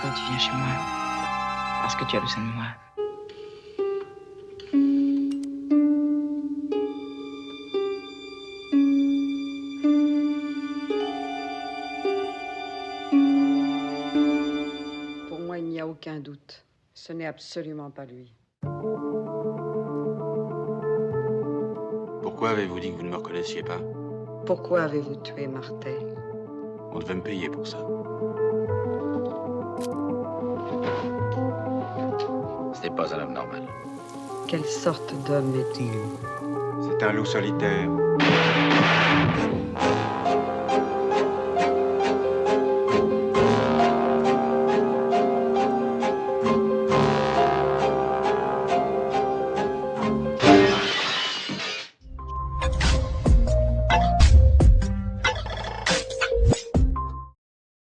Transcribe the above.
toi, tu viens chez moi parce que tu as besoin de moi. Pour moi, il n'y a aucun doute. Ce n'est absolument pas lui. Pourquoi avez-vous dit que vous ne me reconnaissiez pas? Pourquoi avez-vous tué Martel? On devait me payer pour ça. Ce n'est pas un homme normal. Quelle sorte d'homme est-il? C'est un loup solitaire.